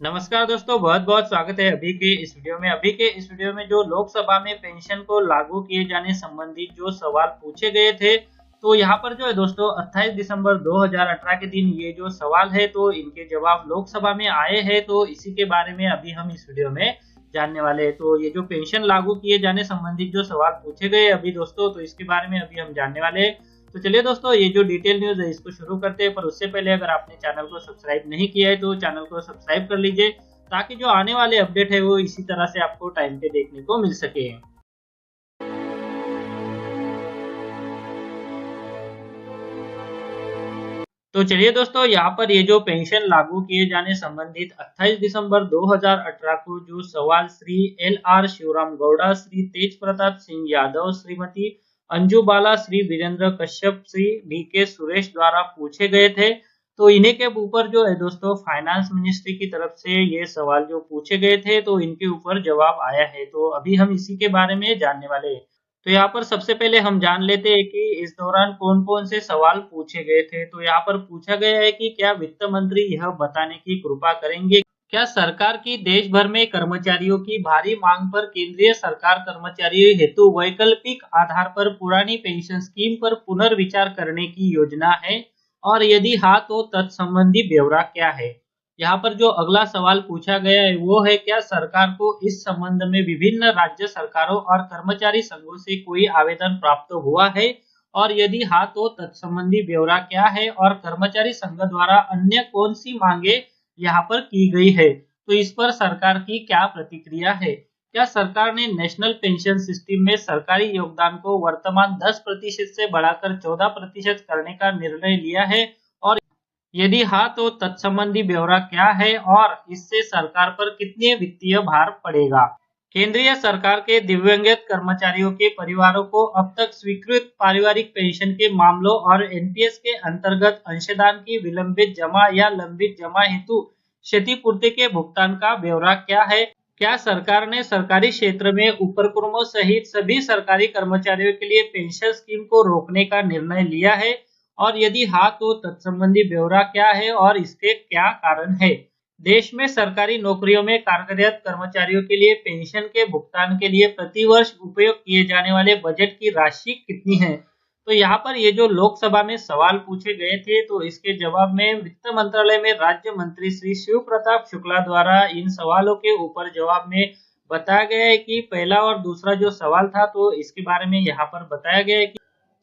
नमस्कार दोस्तों, बहुत बहुत स्वागत है अभी के इस वीडियो में जो लोकसभा में पेंशन को लागू किए जाने संबंधित जो सवाल पूछे गए थे। तो यहाँ पर जो है दोस्तों 28 दिसंबर 2018 के दिन ये जो सवाल है तो इनके जवाब लोकसभा में आए हैं। तो इसी के बारे में अभी हम इस वीडियो में जानने वाले हैं। तो ये जो पेंशन लागू किए जाने संबंधित जो सवाल पूछे गए अभी दोस्तों, तो इसके बारे में अभी हम जानने वाले हैं। तो चलिए दोस्तों, ये जो डिटेल न्यूज है इसको शुरू करते हैं। पर उससे पहले अगर आपने चैनल को सब्सक्राइब नहीं किया है तो चैनल को सब्सक्राइब कर लीजिए, ताकि जो आने वाले अपडेट है वो इसी तरह से आपको टाइम पे देखने को मिल सके। तो चलिए दोस्तों, यहाँ पर ये जो पेंशन लागू किए जाने संबंधित 28 दिसंबर 2018 को जो सवाल श्री LR शिवराम गौड़ा, श्री तेज प्रताप सिंह यादव, श्रीमती अंजू बाला, श्री वीरेंद्र कश्यप, श्री DK सुरेश द्वारा पूछे गए थे। तो इन्हीं के ऊपर जो है दोस्तों फाइनेंस मिनिस्ट्री की तरफ से ये सवाल जो पूछे गए थे तो इनके ऊपर जवाब आया है। तो अभी हम इसी के बारे में जानने वाले हैं। तो यहाँ पर सबसे पहले हम जान लेते हैं कि इस दौरान कौन कौन से सवाल पूछे गए थे। तो यहाँ पर पूछा गया है कि क्या वित्त मंत्री यह बताने की कृपा करेंगे, क्या सरकार की देश भर में कर्मचारियों की भारी मांग पर केंद्रीय सरकार कर्मचारियों हेतु वैकल्पिक आधार पर पुरानी पेंशन स्कीम पर पुनर्विचार करने की योजना है, और यदि हाँ तो तत्संबंधी ब्यौरा क्या है। यहाँ पर जो अगला सवाल पूछा गया है वो है, क्या सरकार को इस संबंध में विभिन्न राज्य सरकारों और कर्मचारी संघों से कोई आवेदन प्राप्त हुआ है, और यदि हाँ तो तत्संबंधी ब्यौरा क्या है, और कर्मचारी संघ द्वारा अन्य कौन सी मांगे यहाँ पर की गई है। तो इस पर सरकार की क्या प्रतिक्रिया है। क्या सरकार ने नेशनल पेंशन सिस्टम में सरकारी योगदान को वर्तमान 10% से बढ़ाकर 14% करने का निर्णय लिया है, और यदि हाँ तो तत्संबंधी ब्यौरा क्या है, और इससे सरकार पर कितने वित्तीय भार पड़ेगा। केंद्रीय सरकार के दिव्यांगत कर्मचारियों के परिवारों को अब तक स्वीकृत पारिवारिक पेंशन के मामलों और NPS के अंतर्गत अंशदान की विलंबित जमा या लंबित जमा हेतु क्षतिपूर्ति के भुगतान का ब्यौरा क्या है। क्या सरकार ने सरकारी क्षेत्र में उपक्रमों सहित सभी सरकारी कर्मचारियों के लिए पेंशन स्कीम को रोकने का निर्णय लिया है, और यदि हाँ तो तत्संबंधी ब्यौरा क्या है और इसके क्या कारण है। देश में सरकारी नौकरियों में कार्यरत कर्मचारियों के लिए पेंशन के भुगतान के लिए प्रतिवर्ष उपयोग किए जाने वाले बजट की राशि कितनी है। तो यहाँ पर ये जो लोकसभा में सवाल पूछे गए थे तो इसके जवाब में वित्त मंत्रालय में राज्य मंत्री श्री शिव प्रताप शुक्ला द्वारा इन सवालों के ऊपर जवाब में बताया गया है कि पहला और दूसरा जो सवाल था तो इसके बारे में यहाँ पर बताया गया है कि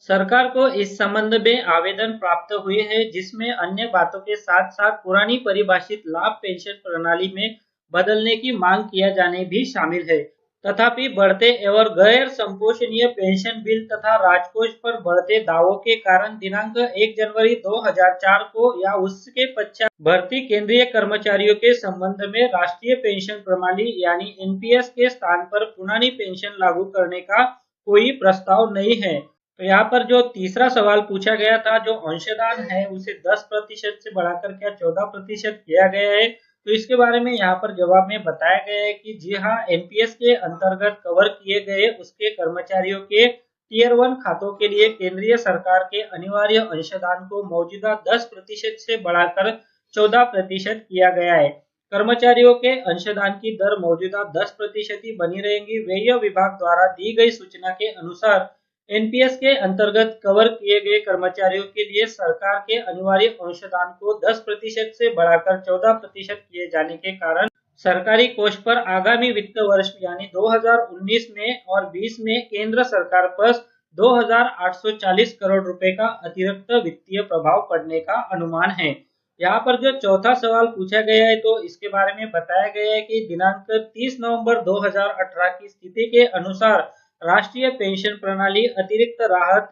सरकार को इस संबंध में आवेदन प्राप्त हुए हैं, जिसमें अन्य बातों के साथ साथ पुरानी परिभाषित लाभ पेंशन प्रणाली में बदलने की मांग किया जाने भी शामिल है। तथापि बढ़ते एवं गैर संपोषणीय पेंशन बिल तथा राजकोष पर बढ़ते दावों के कारण दिनांक 1 जनवरी 2004 को या उसके पश्चात भर्ती केंद्रीय कर्मचारियों के संबंध में राष्ट्रीय पेंशन प्रणाली यानी NPS के स्थान पर पुरानी पेंशन लागू करने का कोई प्रस्ताव नहीं है। तो यहाँ पर जो तीसरा सवाल पूछा गया था, जो अंशदान है उसे 10% से बढ़ाकर क्या 14% किया गया है। तो इसके बारे में यहाँ पर जवाब में बताया गया है कि जी हाँ, NPS के अंतर्गत कवर किए गए उसके कर्मचारियों के टियर 1 खातों के लिए केंद्रीय सरकार के अनिवार्य अंशदान को मौजूदा 10% से बढ़ाकर 14% किया गया है। कर्मचारियों के अंशदान की दर मौजूदा 10% ही बनी रहेंगी। व्यय विभाग द्वारा दी गई सूचना के अनुसार NPS के अंतर्गत कवर किए गए कर्मचारियों के लिए सरकार के अनिवार्य अंशदान को 10% से बढ़ाकर 14% किए जाने के कारण सरकारी कोष पर आगामी वित्त वर्ष यानी 2019 में और 20 में केंद्र सरकार पर 2,840 करोड़ रुपए का अतिरिक्त वित्तीय प्रभाव पड़ने का अनुमान है। यहाँ पर जो चौथा सवाल पूछा गया है तो इसके बारे में बताया गया है कि दिनांक 30 नवंबर 2018 की स्थिति के अनुसार राष्ट्रीय पेंशन प्रणाली अतिरिक्त राहत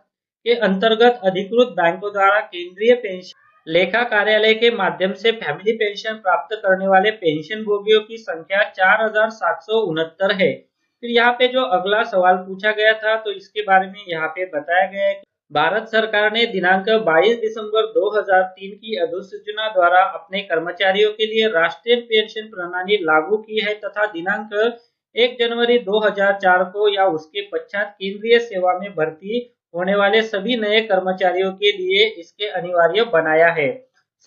के अंतर्गत अधिकृत बैंकों द्वारा केंद्रीय पेंशन लेखा कार्यालय के माध्यम से फैमिली पेंशन प्राप्त करने वाले पेंशन भोगियों की संख्या 4,769 है। फिर यहाँ पे जो अगला सवाल पूछा गया था तो इसके बारे में यहाँ पे बताया गया है कि भारत सरकार ने दिनांक 22 दिसंबर 2003 की अधिसूचना द्वारा अपने कर्मचारियों के लिए राष्ट्रीय पेंशन प्रणाली लागू की है, तथा दिनांक 1 जनवरी 2004 को या उसके पश्चात केंद्रीय सेवा में भर्ती होने वाले सभी नए कर्मचारियों के लिए इसके अनिवार्य बनाया है।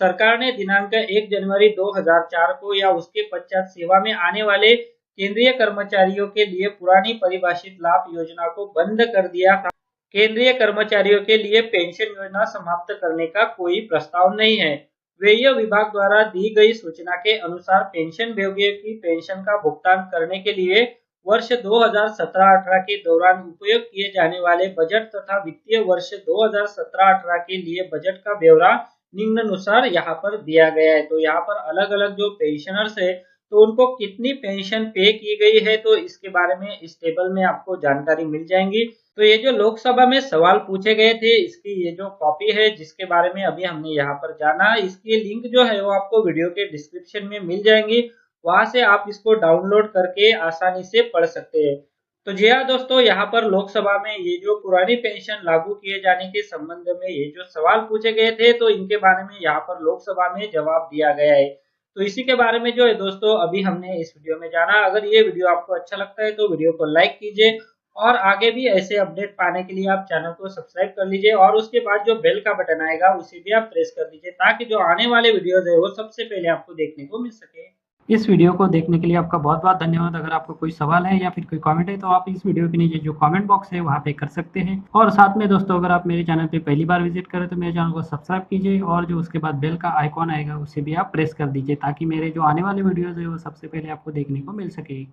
सरकार ने दिनांक 1 जनवरी 2004 को या उसके पश्चात सेवा में आने वाले केंद्रीय कर्मचारियों के लिए पुरानी परिभाषित लाभ योजना को बंद कर दिया था। केंद्रीय कर्मचारियों के लिए पेंशन योजना समाप्त करने का कोई प्रस्ताव नहीं है। व्यय विभाग द्वारा दी गई सूचना के अनुसार पेंशन भोगियों की पेंशन का भुगतान करने के लिए वर्ष 2017-18 के दौरान उपयोग किए जाने वाले बजट तथा वित्तीय वर्ष 2017-18 के लिए बजट का ब्यौरा निम्नानुसार यहाँ पर दिया गया है। तो यहाँ पर अलग अलग जो पेंशनर्स है तो उनको कितनी पेंशन पे की गई है तो इसके बारे में इस टेबल में आपको जानकारी मिल जाएंगी। तो ये जो लोकसभा में सवाल पूछे गए थे इसकी ये जो कॉपी है जिसके बारे में अभी हमने यहाँ पर जाना, इसकी लिंक जो है वो आपको वीडियो के डिस्क्रिप्शन में मिल जाएंगी, वहां से आप इसको डाउनलोड करके आसानी से पढ़ सकते हैं। तो जी हाँ दोस्तों, यहाँ पर लोकसभा में ये जो पुरानी पेंशन लागू किए जाने के संबंध में ये जो सवाल पूछे गए थे तो इनके बारे में यहाँ पर लोकसभा में जवाब दिया गया है। तो इसी के बारे में जो है दोस्तों अभी हमने इस वीडियो में जाना। अगर ये वीडियो आपको अच्छा लगता है तो वीडियो को लाइक कीजिए और आगे भी ऐसे अपडेट पाने के लिए आप चैनल को सब्सक्राइब कर लीजिए और उसके बाद जो बेल का बटन आएगा उसे भी आप प्रेस कर दीजिए ताकि जो आने वाले वीडियोज है वो सबसे पहले आपको देखने को मिल सके। इस वीडियो को देखने के लिए आपका बहुत बहुत धन्यवाद। अगर आपको कोई सवाल है या फिर कोई कमेंट है तो आप इस वीडियो के नीचे जो कमेंट बॉक्स है वहाँ पे कर सकते हैं। और साथ में दोस्तों अगर आप मेरे चैनल पे पहली बार विजिट करें तो मेरे चैनल को सब्सक्राइब कीजिए और जो उसके बाद बेल का आइकॉन आएगा उसे भी आप प्रेस कर दीजिए ताकि मेरे जो आने वाले वीडियोज़ है वो सबसे पहले आपको देखने को मिल सके।